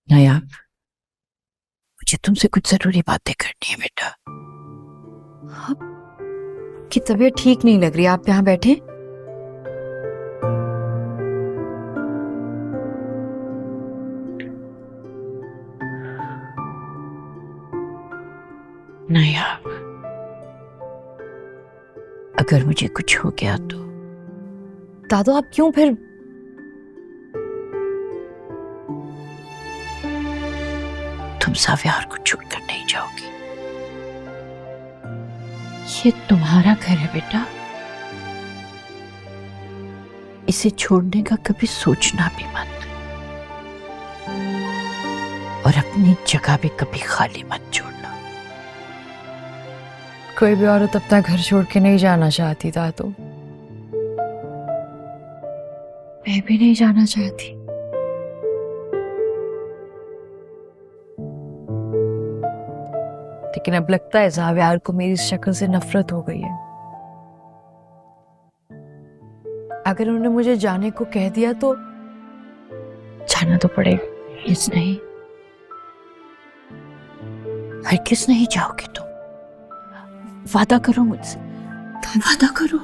नायाब, मुझे तुमसे कुछ जरूरी बातें करनी है बेटा। आपकी तबीयत ठीक नहीं लग रही, आप यहाँ बैठे। नायाब, अगर मुझे कुछ हो गया तो दादू आप क्यों फिर? तुम साव्यार को छोड़कर नहीं जाओगी। ये तुम्हारा घर है बेटा, इसे छोड़ने का कभी सोचना भी मत, और अपनी जगह भी कभी खाली मत छोड़ना। कोई भी औरत अपना घर छोड़ के नहीं जाना चाहती दादू, मैं भी नहीं जाना चाहती। लेकिन अब लगता है ज़ावियार को मेरी इस शक्ल से नफरत हो गई है। अगर उन्होंने मुझे जाने को कह दिया तो जाना तो पड़ेगा। किस नहीं, हरगिज़ नहीं जाओगे तुम। वादा करो मुझसे, वादा करो।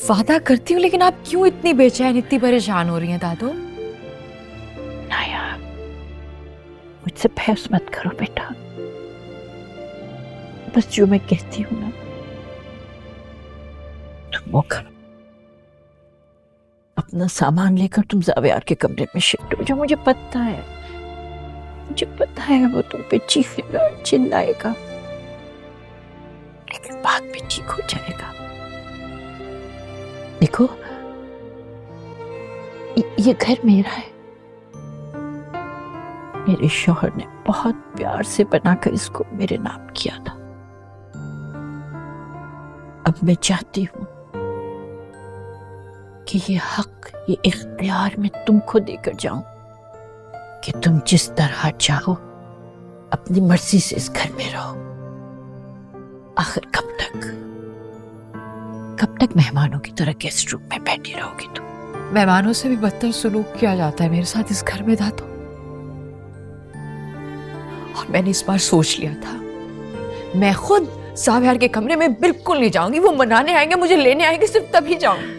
वादा करती हूँ, लेकिन आप क्यों इतनी बेचैन, इतनी परेशान हो रही हैं दादू? नायाब, मुझसे बहस मत करो बेटा, बस जो मैं कहती हूँ ना तुम वो करो। अपना सामान लेकर तुम ज़ावियार के कमरे में शिफ्ट हो जाओ। मुझे पता है वो तुम पे चीखेगा, चिल्लाएगा, लेकिन बाद में ठीक हो जाएगा। देखो, ये घर मेरा है, मेरे शौहर ने बहुत प्यार से बनाकर इसको मेरे नाम किया था। अब मैं चाहती हूं कि ये हक, ये इख्तियार मैं तुमको देकर जाऊं कि तुम जिस तरह चाहो अपनी मर्जी से इस घर में रहो। आखिर कब तक मेहमानों की तरह गेस्ट रूम में बैठी रहोगी तुम? मेहमानों से भी बदतर सुलूक किया जाता है मेरे साथ इस घर में दादू, और मैंने इस बार सोच लिया था मैं खुद ज़ावियार के कमरे में बिल्कुल नहीं जाऊंगी। वो मनाने आएंगे, मुझे लेने आएंगे, सिर्फ तभी जाऊंगी।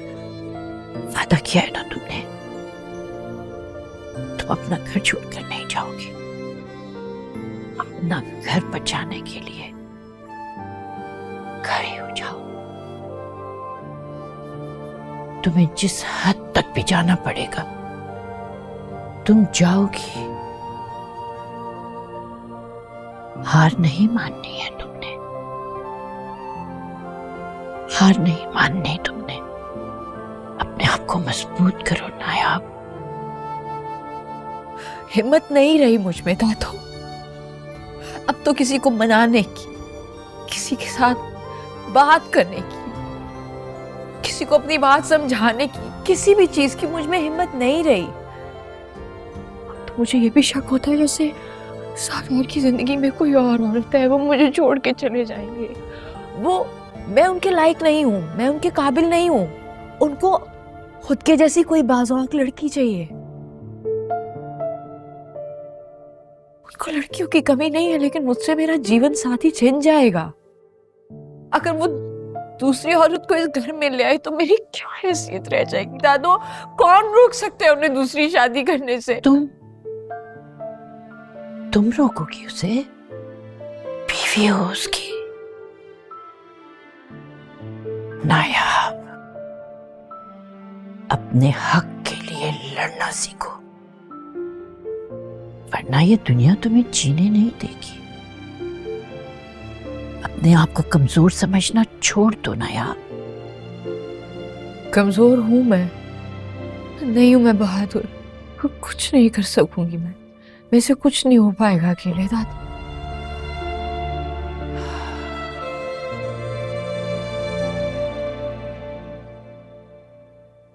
वादा किया है ना तुमने, तुम अपना घर छोड़कर नहीं जाओगी। अपना घर बचाने के लिए खड़े हो जाओ। तुम्हें जिस हद तक भी जाना पड़ेगा तुम जाओगी। हार नहीं माननी है तुमने, हार नहीं माननी तुमने। अपने आप को मजबूत करो नायाब। हिम्मत नहीं रही मुझ में दादू, अब तो किसी को मनाने की, किसी के साथ बात करने की, किसी को अपनी बात समझाने की, किसी भी चीज की मुझ में हिम्मत नहीं रही। तो मुझे ये भी शक होता है जैसे ज़ावियार की जिंदगी में कोई और औरत है, वो मुझे छोड़ के चले जाएंगे। वो, मैं उनके लायक नहीं हूँ, मैं उनके काबिल नहीं हूँ। उनको खुद के जैसी कोई बाज़ौक लड़की चाहिए। उनको लड़कियों की कमी नहीं है, लेकिन मुझसे मेरा जीवन साथी छिन जाएगा। अगर वो दूसरी औरत को इस घर में ले आई तो मेरी क्या हैसियत रह जाएगी दादू? कौन रोक सकते हैं उन्हें दूसरी शादी करने से? तुम रोकोगी उसे? बीवी हो उसकी। नायाब, अपने हक के लिए लड़ना सीखो, वरना ये दुनिया तुम्हें जीने नहीं देगी। अपने आप को कमजोर समझना छोड़ दो नायाब। कमजोर हूं मैं? नहीं हूं मैं बहादुर, कुछ नहीं कर सकूंगी मैं से कुछ नहीं हो पाएगा अकेले दादू।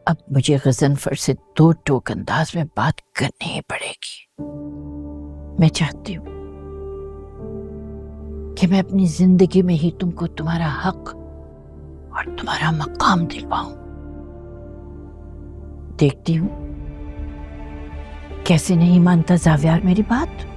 अब मुझे गजनफर से दो टोक अंदाज में बात करनी ही पड़ेगी। मैं चाहती हूं कि मैं अपनी जिंदगी में ही तुमको तुम्हारा हक और तुम्हारा मकाम दिलवाऊं। देखती हूं कैसे नहीं मानता जावियार मेरी बात?